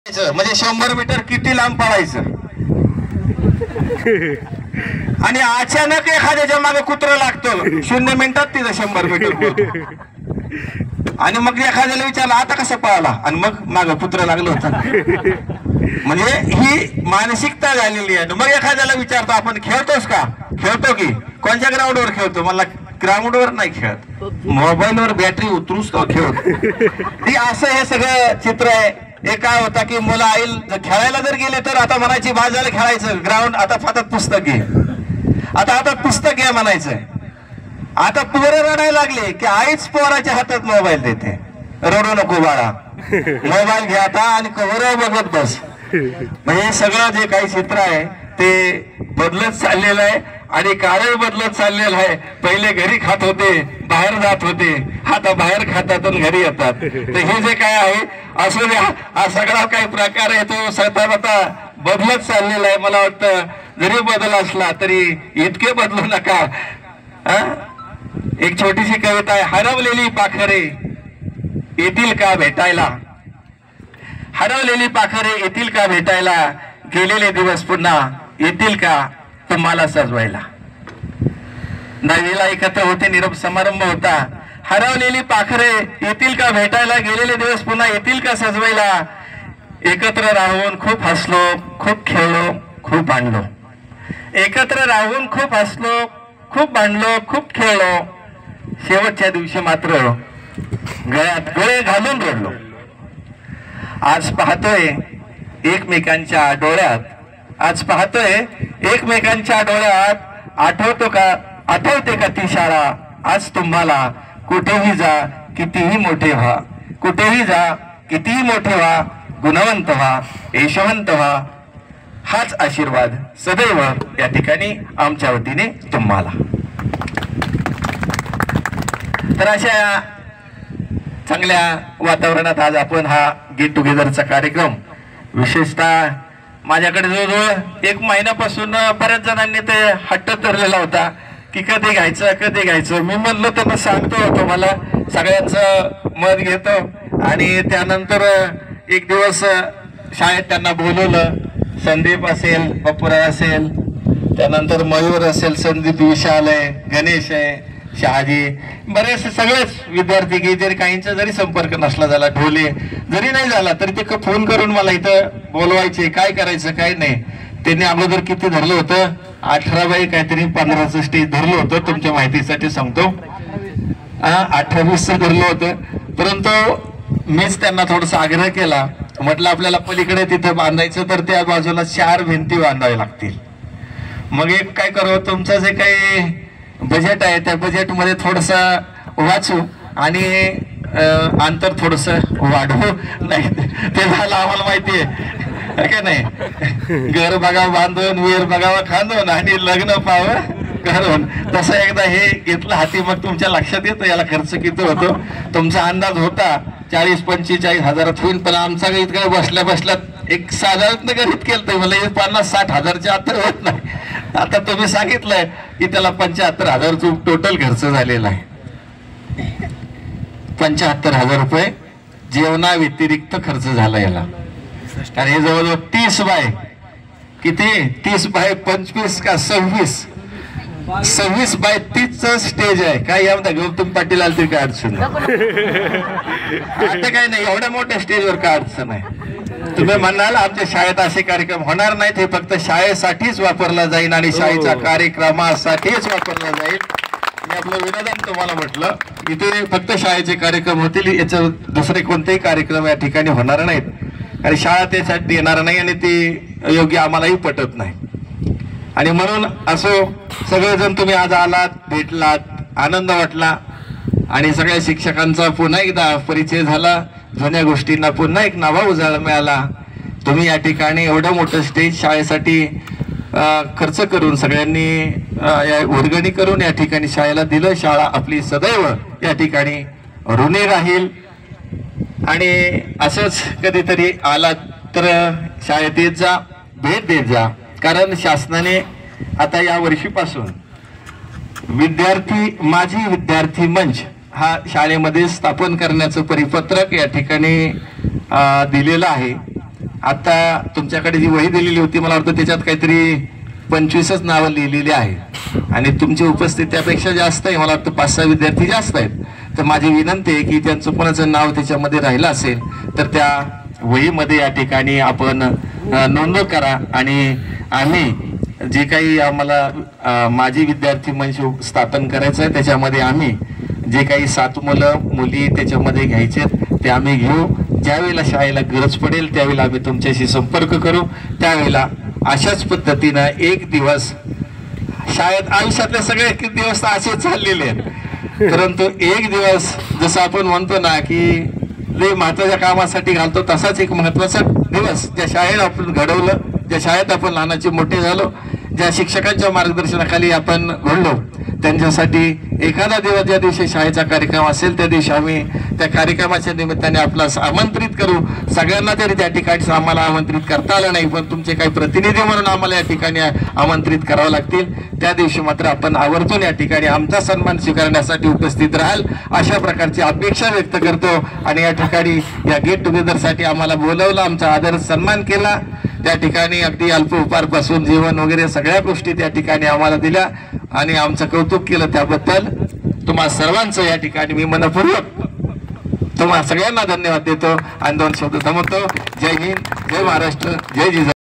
म्हणजे 100 मीटर किती लांब पळायचं आणि अचानक एखाद्याच्या मागे कुत्र लागतं 0 मिनिटात तिथं 100 मीटर पळतो आणि मग एखाद्याला विचारलं आता कसं पळाला आणि मग मागं कुत्र लागलं होतं. म्हणजे ही मानसिकता झालेली आहे. मग एखाद्याला विचारतो आपण खेळतोस का, खेळतो की कोणत्या ग्राउंडवर खेळतो, मला ग्राउंडवर नाही खेळत, मोबाईलवर बॅटरी उतरूच तो खेळतो. ती असं हे सगळं चित्र आहे. हे काय होता की मुलं आईल खेळायला जर गेले तर आता म्हणायची बाजाला खेळायचं, ग्राउंड आता हातात पुस्तक घे, आता हातात पुस्तक घ्या म्हणायचं. आता पोरं रडायला लागले की आईच पोराच्या हातात मोबाईल देते, रडू नको बाळा, मोबाईल घ्या आता आणि कवर बघत बस. म्हणजे सगळं जे काही चित्र आहे ते बदलत चाललेलं आहे आणि काळ बदलत चाललेलं आहे. पहिले घरी खात होते, बाहेर जात होते, आता बाहेर खातात आणि घरी येतात. तर हे जे काय आहे असं हा सगळा काही प्रकार आहे तो सतत आता बदलत चाललेला आहे. मला वाटतं जरी बदल असला तरी इतके बदलू नका. एक छोटीशी कविता आहे. हरवलेली पाखरे येतील का भेटायला, हरवलेली पाखरे येतील का भेटायला, गेलेले दिवस पुन्हा येतील का तुम्हाला सजवायला. 9वीला एकत्र होते, निरोप समारंभ होता. हरवलेली पाखरे येतील का भेटायला, गेलेले दिवस पुन्हा येतील का सजवायला. एकत्र राहून खूप हसलो, खूप खेळलो, खूप भांडलो. एकत्र राहून खूप हसलो, खूप भांडलो, खूप खेळलो. शेवटच्या दिवशी मात्र गळ्यात गळे घालून रडलो. आज पाहतोय एकमेकांच्या डोळ्यात, आज पाहतोय एकमेकांच्या डोळ्यात, आठवते का ती शाळा. आज तुम्हाला कुठेही जा कितीही मोठे व्हा, कुठेही जा कितीही मोठे व्हा, गुणवंत व्हा, यशवंत व्हा, हाच आशीर्वाद सदैव या ठिकाणी आमच्या वतीने तुम्हाला. तर अशा चांगल्या वातावरणात आज आपण हा गेट टुगेदरचा कार्यक्रम, विशेषतः माझ्याकडे जवळजवळ 1 महिन्यापासून बऱ्याच जणांनी ते हट्ट धरलेला होता की कधी घ्यायचं कधी घ्यायचं. मी म्हणलो त्यांना सांगतो, तुम्हाला सगळ्यांचं मत घेतो. आणि त्यानंतर एक दिवस शाळेत त्यांना बोलवलं. संदीप असेल, पप्पुराव असेल, त्यानंतर मयूर असेल, संदीप विशाल आहे, गणेश आहे, शहाजी, बरेचसे सगळेच विद्यार्थी की जरी काहींचा जरी संपर्क नसला झाला, ढोले जरी नाही झाला तरी ते फोन करून मला इथं बोलवायचे, काय करायचं काय नाही. त्यांनी अगोदर किती धरलं होतं, 18 बाय काहीतरी 15चं स्टेज धरलं होतं, तुमच्या माहितीसाठी सांगतो. 18-20चं धरलं होतं. परंतु मीच त्यांना थोडासा आग्रह केला, म्हटलं आपल्याला पलीकडे तिथं बांधायचं तर त्या बाजूला 4 भिंती बांधाव्या लागतील. मग एक काय करावं, तुमचं जे काही बजेट आहे त्या बजेटमध्ये थोडंसं वाचू आणि अंतर थोडंसं वाढवू. नाही ते झालं आम्हाला माहिती आहे का नाही. घर बघावं बांधून, विहीर बघावं खांदून आणि लग्न पाहावं करून. तसं एकदा हे घेतलं हाती, मग तुमच्या लक्षात येतं याला खर्च किती होतो. तुमचा अंदाज होता 40-45 हजारात होईल, पण आमचा काही इतकं बसल्या बसल्या एक साधारण गणित केलं तर मला 50-60 हजारच्या आत होत नाही. आता तुम्ही सांगितलंय की त्याला 75,000 टोटल खर्च झालेला आहे. 75,000 रुपये जेवणा व्यतिरिक्त खर्च झाला याला. आणि हे जवळजवळ 30 बाय किती, 30 बाय 25 का 26 बाय 30चं स्टेज आहे. काय यामध्ये गौतम पाटील आले तरी काय अडचण आता काय नाही, एवढ्या मोठ्या स्टेजवर काय अडचण आहे. तुम्ही म्हणाल आमच्या शाळेत असे कार्यक्रम होणार नाहीत, हे फक्त शाळेसाठीच वापरला जाईल आणि शाळेच्या कार्यक्रमासाठीच वापरला जाईल. मी आपलं विनोदन तुम्हाला म्हटलं, इथे फक्त शाळेचे कार्यक्रम होतील, याचं दुसरे कोणतेही कार्यक्रम या ठिकाणी होणार नाहीत आणि शाळा त्यासाठी येणार नाही आणि ते योग्य आम्हालाही पटत नाही. आणि म्हणून असो सगळेजण तुम्ही आज आलात, भेटलात, आनंद वाटला आणि सगळ्या शिक्षकांचा पुन्हा एकदा परिचय झाला, जुन्या गोष्टींना पुन्हा एक नवा उजाळा मिळाला. तुम्ही या ठिकाणी एवढं मोठं स्टेज शाळेसाठी खर्च करून सगळ्यांनी वर्गणी करून या ठिकाणी शाळेला दिलं. शाळा आपली सदैव या ठिकाणी ऋणी राहील. आणि असंच कधीतरी आलात तर शाळेत येत जा, भेट देत जा. कारण शासनाने आता या वर्षीपासून माझी विद्यार्थी मंच हा शाळेमध्ये स्थापन करण्याचं परिपत्रक या ठिकाणी दिलेलं आहे. आता तुमच्याकडे जी वही दिलेली होती मला वाटतं त्याच्यात काहीतरी 25च नावं लिहिलेली आहे आणि तुमची उपस्थिती त्यापेक्षा जास्त आहे. मला वाटतं 5-6 विद्यार्थी जास्त आहेत. तर माझी विनंती आहे की त्यांचं कोणाचं नाव त्याच्यामध्ये राहिलं असेल तर त्या वहीमध्ये या ठिकाणी आपण नोंद करा आणि आम्ही जे काही आम्हाला माजी विद्यार्थी मंच स्थापन करायचं आहे त्याच्यामध्ये आम्ही जे काही 7 मुलं मुली त्याच्यामध्ये घ्यायचे ते आम्ही घेऊ. ज्यावेळेला शाळेला गरज पडेल त्यावेळेला आम्ही तुमच्याशी संपर्क करू. त्यावेळेला अशाच पद्धतीनं एक दिवस शाळेत आयुष्यातले सगळे दिवस असेच चाललेले आहेत परंतु एक दिवस जसं आपण म्हणतो ना की लय महत्वाच्या कामासाठी घालतो तसाच एक महत्वाचा दिवस ज्या शाळेत आपण घडवलं, ज्या शाळेत आपण लहानाचे मोठे झालो, ज्या शिक्षकांच्या मार्गदर्शनाखाली आपण घडलो त्यांच्यासाठी एखादा दिवस ज्या दिवशी शाळेचा कार्यक्रम असेल त्या दिवशी आम्ही त्या कार्यक्रमाच्या निमित्ताने आपल्याला आमंत्रित करू. सगळ्यांना तरी त्या ठिकाणी आम्हाला आमंत्रित करता आलं नाही पण तुमचे काही प्रतिनिधी म्हणून आम्हाला या ठिकाणी आमंत्रित करावं लागतील. त्या दिवशी मात्र आपण आवर्जून या ठिकाणी आमचा सन्मान स्वीकारण्यासाठी उपस्थित राहाल अशा प्रकारची अपेक्षा व्यक्त करतो. आणि या ठिकाणी या गेट टुगेदरसाठी आम्हाला बोलवलं, आमचा आदर सन्मान केला. त्या ठिकाणी अगदी अल्प उपारपासून जेवण वगैरे सगळ्या गोष्टी त्या ठिकाणी आम्हाला दिल्या आणि आमचं कौतुक केलं. त्याबद्दल तुम्हा सर्वांचं या ठिकाणी मी मनपूर्वक तुम्हा सगळ्यांना धन्यवाद देतो आणि 2 शब्द थांबवतो. जय हिंद, जय महाराष्ट्र, जय जिजाऊ.